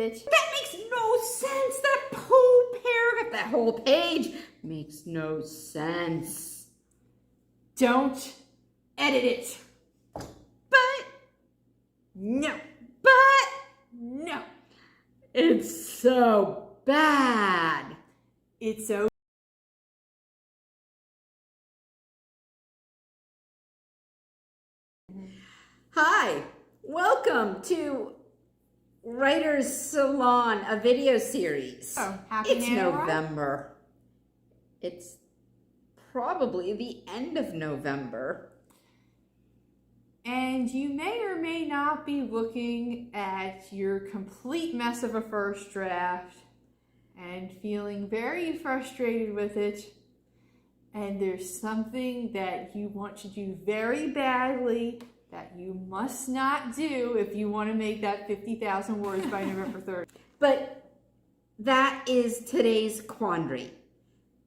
it. That makes no sense. That whole paragraph, that whole page makes no sense. Don't edit it. But no. It's so bad. It's so Hi, welcome to Writer's Salon, a video series. Oh, happy It's NaNo November. It's probably the end of November. And you may or may not be looking at your complete mess of a first draft and feeling very frustrated with it. And there's something that you want to do very badly that you must not do if you want to make that 50,000 words by November 3rd. But that is today's quandary.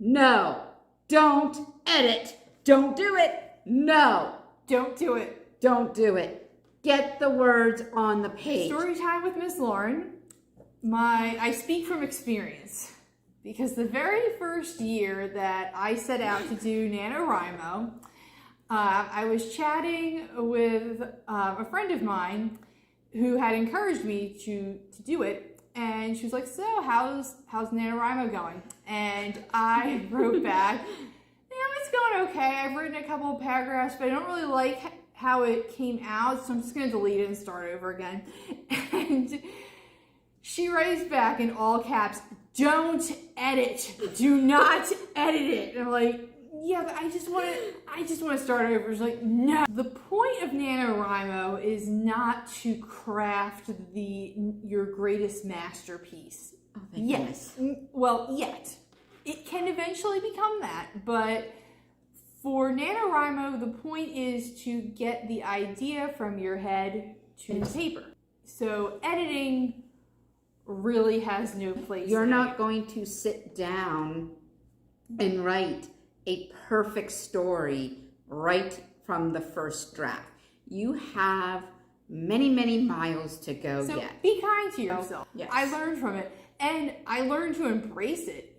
No, don't edit. Don't do it. No. Don't do it. Don't do it. Get the words on the page. Story time with Ms. Lauren. I speak from experience because the very first year that I set out to do NaNoWriMo, I was chatting with a friend of mine who had encouraged me to do it, and she was like, "So how's NaNoWriMo going?" And I wrote back, "It's going okay. I've written a couple of paragraphs, but I don't really like how it came out, so I'm just going to delete it and start over again." And she writes back in all caps, "Don't edit. Do not edit it." And I'm like, "Yeah, but I just want to start over." She's like, "No." The point of NaNoWriMo is not to craft your greatest masterpiece. Oh, thank goodness. Well, yet. It can eventually become that, but for NaNoWriMo, the point is to get the idea from your head to the paper. So editing really has no place. You're not going to sit down and write a perfect story right from the first draft. You have many, many miles to go so yet. Be kind to yourself. Yes. I learned from it, and I learned to embrace it.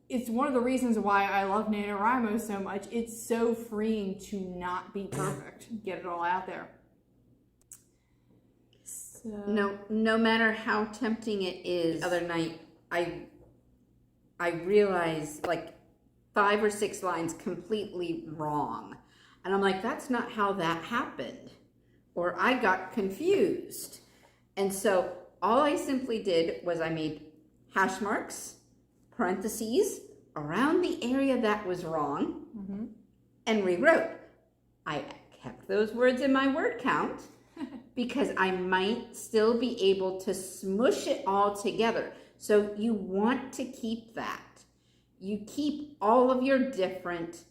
It's one of the reasons why I love NaNoWriMo so much. It's so freeing to not be perfect. Get it all out there. So. No matter how tempting it is. The other night, I realized like 5 or 6 lines completely wrong. And I'm like, that's not how that happened. Or I got confused. And so all I simply did was I made hash marks, parentheses around the area that was wrong, and rewrote. I kept those words in my word count because I might still be able to smush it all together. So you want to keep that. You keep all of your different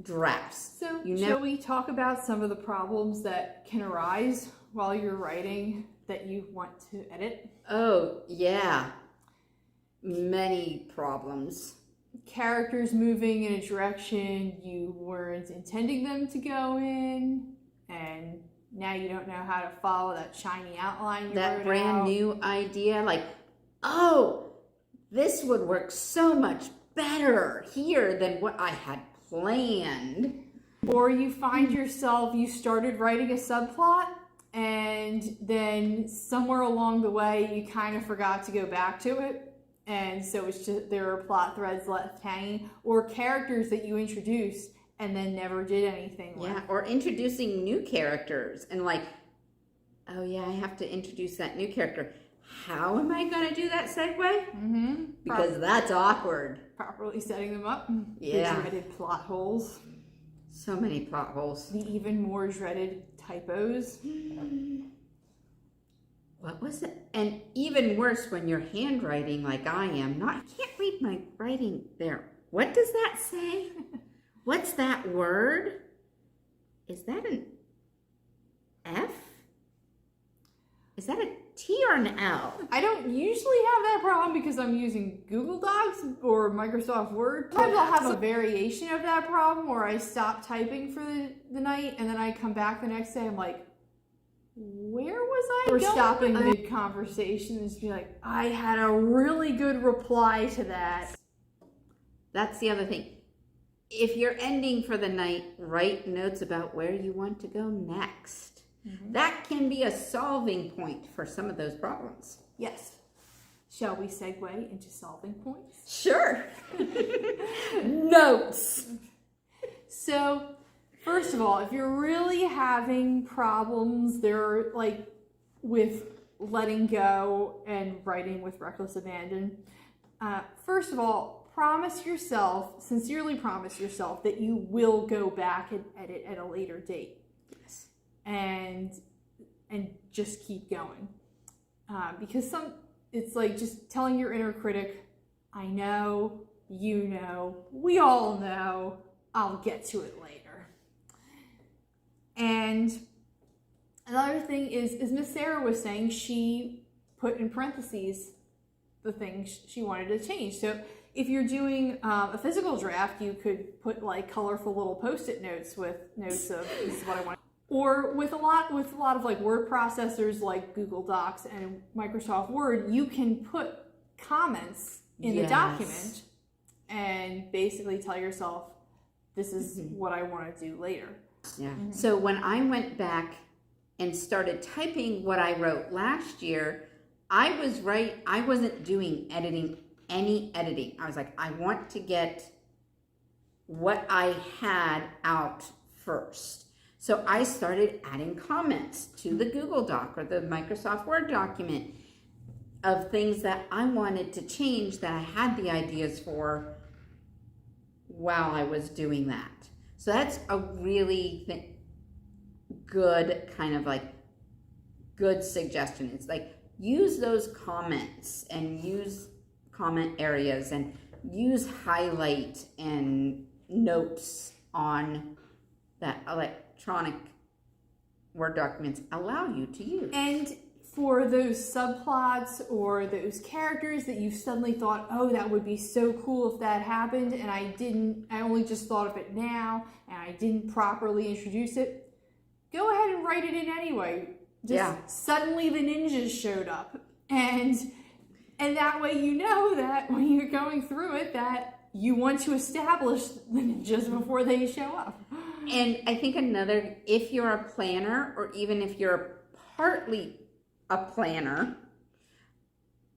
drafts. So shall we talk about some of the problems that can arise while you're writing that you want to edit? Oh, yeah. Many problems. Characters moving in a direction you weren't intending them to go in, and now you don't know how to follow that shiny outline you that wrote brand out. New idea, like, oh, this would work so much better here than what I had planned. Or you find yourself, you started writing a subplot, and then somewhere along the way you kind of forgot to go back to it. And so it's just, there are plot threads left hanging, or characters that you introduced and then never did anything with. Yeah, or introducing new characters and like, oh yeah, I have to introduce that new character. How am I going to do that segue? Because that's awkward. Properly setting them up. Yeah. The dreaded plot holes. So many plot holes. The even more dreaded typos. What was it? And even worse when you're handwriting like I am. I can't read my writing there. What does that say? What's that word? Is that an F? Is that a T or an L? I don't usually have that problem because I'm using Google Docs or Microsoft Word. Sometimes I'll have a variation of that problem where I stop typing for the night and then I come back the next day, I'm like, where was I Or going? stopping mid-conversation and just be like, I had a really good reply to that. That's the other thing. If you're ending for the night, write notes about where you want to go next. Mm-hmm. That can be a solving point for some of those problems. Yes. Shall we segue into solving points? Sure. Notes. So, first of all, if you're really having problems there, like with letting go and writing with reckless abandon, first of all, sincerely promise yourself that you will go back and edit at a later date. Yes. And just keep going. Because it's like just telling your inner critic, I know, you know, we all know, I'll get to it later. And another thing is, as Miss Sarah was saying, she put in parentheses the things she wanted to change. So if you're doing a physical draft, you could put like colorful little post-it notes with notes of this is what I want. Or with a lot of like word processors like Google Docs and Microsoft Word, you can put comments in the document and basically tell yourself, this is what I want to do later. Yeah. So when I went back and started typing what I wrote last year, I was right. I wasn't doing any editing. I was like, I want to get what I had out first. So I started adding comments to the Google Doc or the Microsoft Word document of things that I wanted to change that I had the ideas for while I was doing that. So that's a really good kind of like good suggestion. It's like use those comments and use comment areas and use highlight and notes on that electronic Word documents allow you to use. And for those subplots or those characters that you suddenly thought, oh, that would be so cool if that happened, and I only just thought of it now, and I didn't properly introduce it, go ahead and write it in anyway. Suddenly the ninjas showed up. And that way you know that when you're going through it that you want to establish the ninjas before they show up. And I think if you're a planner, or even if you're partly a planner,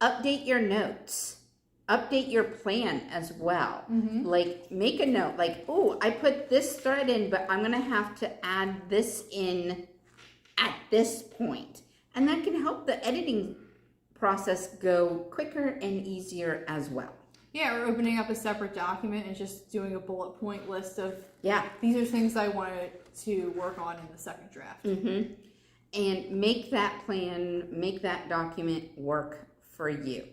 update your notes. Update your plan as well. Mm-hmm. Like make a note, like, oh, I put this thread in, but I'm gonna have to add this in at this point. And that can help the editing process go quicker and easier as well. Yeah, or opening up a separate document and just doing a bullet point list of, these are things I wanted to work on in the second draft. Mm-hmm. And make that plan, make that document work for you.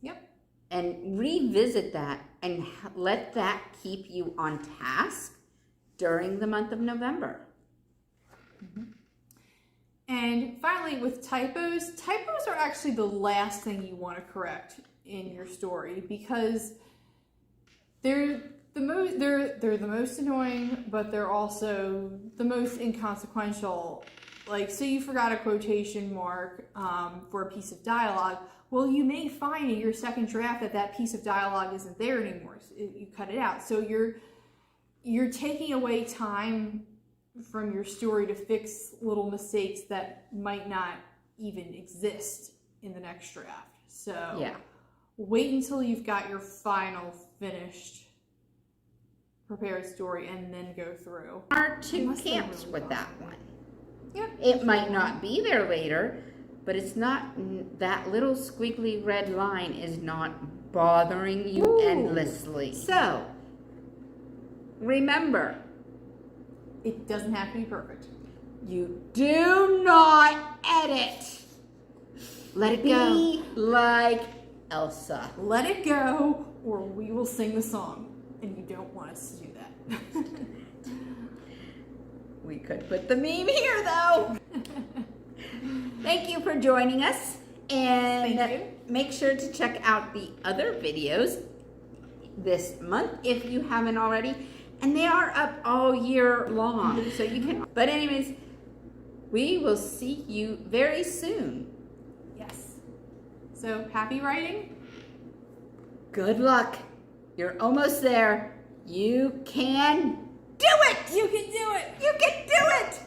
Yep. And revisit that and let that keep you on task during the month of November. Mm-hmm. And finally, with typos are actually the last thing you want to correct in your story because they're the most annoying, but they're also the most inconsequential. Like, so you forgot a quotation mark for a piece of dialogue. Well, you may find in your second draft that piece of dialogue isn't there anymore. So you cut it out. So you're taking away time from your story to fix little mistakes that might not even exist in the next draft. So wait until you've got your final finished prepared story and then go through. There are two camps with that one. Yep. It might not be there later, but it's not, that little squiggly red line is not bothering you endlessly. So, remember, it doesn't have to be perfect. You do not edit. Let it go. Be like Elsa. Let it go, or we will sing the song, and you don't want us to do that. We could put the meme here, though. Thank you for joining us, and make sure to check out the other videos this month if you haven't already. And they are up all year long, so you can. But anyways, we will see you very soon. Yes. So happy writing. Good luck. You're almost there. You can do it. You can do it. You can do it.